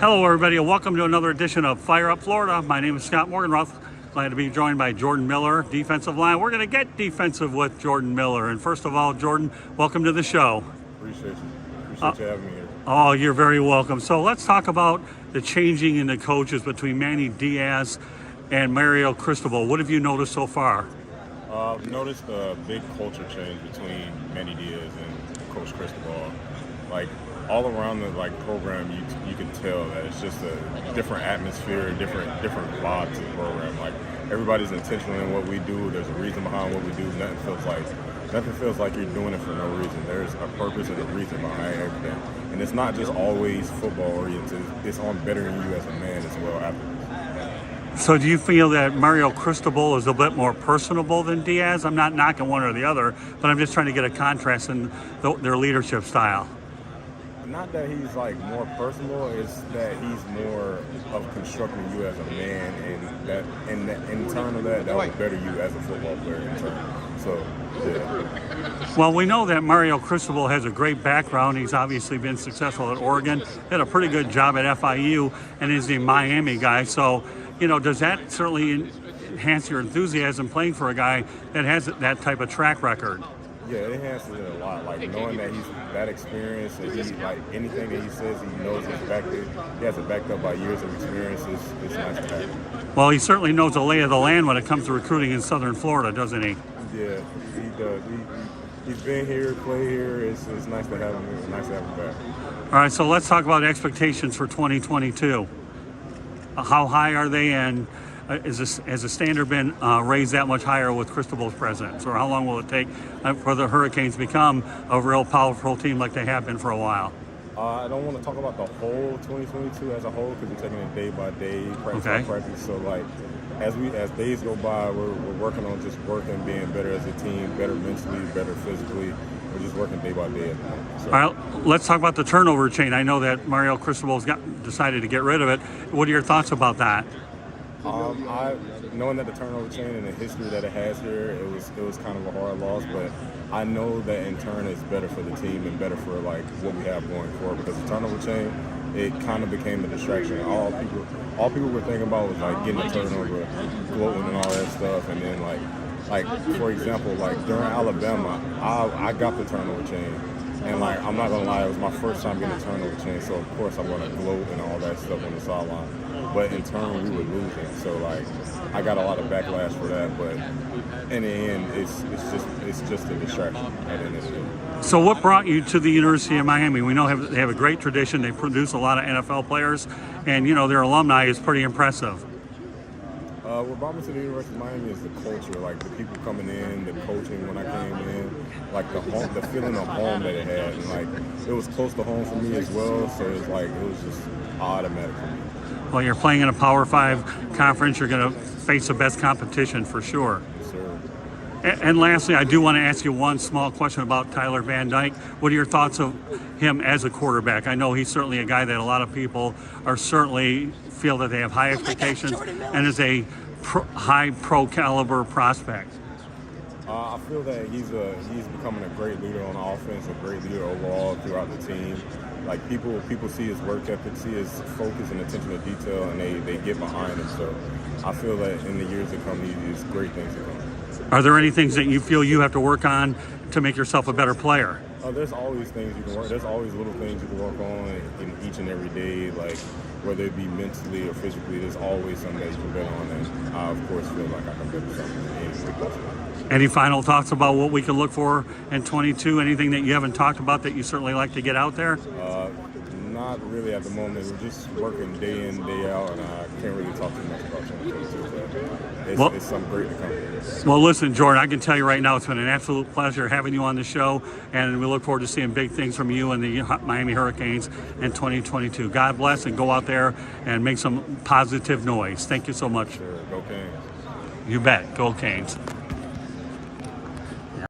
Hello, everybody, and welcome to another edition of Fire Up Florida. My name is Scott Morganroth. Glad to be joined by Jordan Miller, defensive line. We're going to get defensive with Jordan Miller. And first of all, Jordan, welcome to the show. Appreciate you. Appreciate you having me here. Oh, you're very welcome. So let's talk about the changing in the coaches between Manny Diaz and Mario Cristobal. What have you noticed so far? I've noticed a big culture change between Manny Diaz and Coach Cristobal. Like all around the program, you can tell that it's just a different atmosphere, different vibe to the program. Like everybody's intentional in what we do. There's a reason behind what we do. Nothing feels like you're doing it for no reason. There's a purpose and a reason behind everything. And it's not just always football oriented. It's on bettering you as a man as well afterwards. So do you feel that Mario Cristobal is a bit more personable than Diaz? I'm not knocking one or the other, but I'm just trying to get a contrast in their leadership style. Not that he's more personal, it's that he's more of constructing you as a man, and that in turn of that will better you as a football player in turn. So, yeah. Well, we know that Mario Cristobal has a great background. He's obviously been successful at Oregon, had a pretty good job at FIU, and is a Miami guy. So, does that certainly enhance your enthusiasm playing for a guy that has that type of track record? Yeah, it enhances it a lot. Knowing that he's that experienced, and anything that he says, he knows he's backed it. He has it backed up by years of experience. It's nice to have. Well, he certainly knows the lay of the land when it comes to recruiting in Southern Florida, doesn't he? Yeah, he does. He's been here, played here. It's nice to have him. It's nice to have him back. All right, so let's talk about expectations for 2022. How high are they, and has the standard been raised that much higher with Cristobal's presence, or how long will it take for the Hurricanes to become a real powerful team like they have been for a while? I don't want to talk about the whole 2022 as a whole because we're taking it day by day, practice by practice. So as days go by, we're working on just working, being better as a team, better mentally, better physically. We're just working day by day. So. All right, let's talk about the turnover chain. I know that Mario Cristobal's decided to get rid of it. What are your thoughts about that? Knowing that the turnover chain and the history that it has here, it was kind of a hard loss, but I know that in turn it's better for the team and better for what we have going forward, because the turnover chain, it kind of became a distraction. All people were thinking about was getting a turnover, gloating and all that stuff, and then for example, during Alabama, I got the turnover chain. And I'm not gonna lie, it was my first time getting a turnover chain, so of course I'm gonna gloat and all that stuff on the sideline. But in turn, we were losing, so I got a lot of backlash for that. But in the end, it's just a distraction at the end of the day. So what brought you to the University of Miami? We know they have a great tradition. They produce a lot of NFL players, and their alumni is pretty impressive. What brought me to the University of Miami is the culture, the people coming in, the coaching when I came in, the feeling of home that it had, and it was close to home for me as well. So it was just automatic for me. Well, you're playing in a Power 5 conference. You're going to face the best competition for sure. Yes, sir. And lastly, I do want to ask you one small question about Tyler Van Dyke. What are your thoughts of him as a quarterback? I know he's certainly a guy that a lot of people certainly feel that they have high expectations and is a high pro caliber prospect. I feel that he's becoming a great leader on offense, a great leader overall throughout the team. People see his work ethic, see his focus and attention to detail, and they get behind him. So I feel that in the years to come, there's great things to come. Are there any things that you feel you have to work on to make yourself a better player? There's always things you can work. There's always little things you can work on in each and every day, whether it be mentally or physically. There's always something that you can bet on, and I of course feel like I can bet something. Any final thoughts about what we can look for in 22? Anything that you haven't talked about that you certainly like to get out there? Not really at the moment. We're just working day in, day out, and I can't really talk too much about 2022. But it's something great to come. Well, listen, Jordan, I can tell you right now it's been an absolute pleasure having you on the show, and we look forward to seeing big things from you and the Miami Hurricanes in 2022. God bless, and go out there and make some positive noise. Thank you so much. Sure. Go Canes. You bet. Go Canes.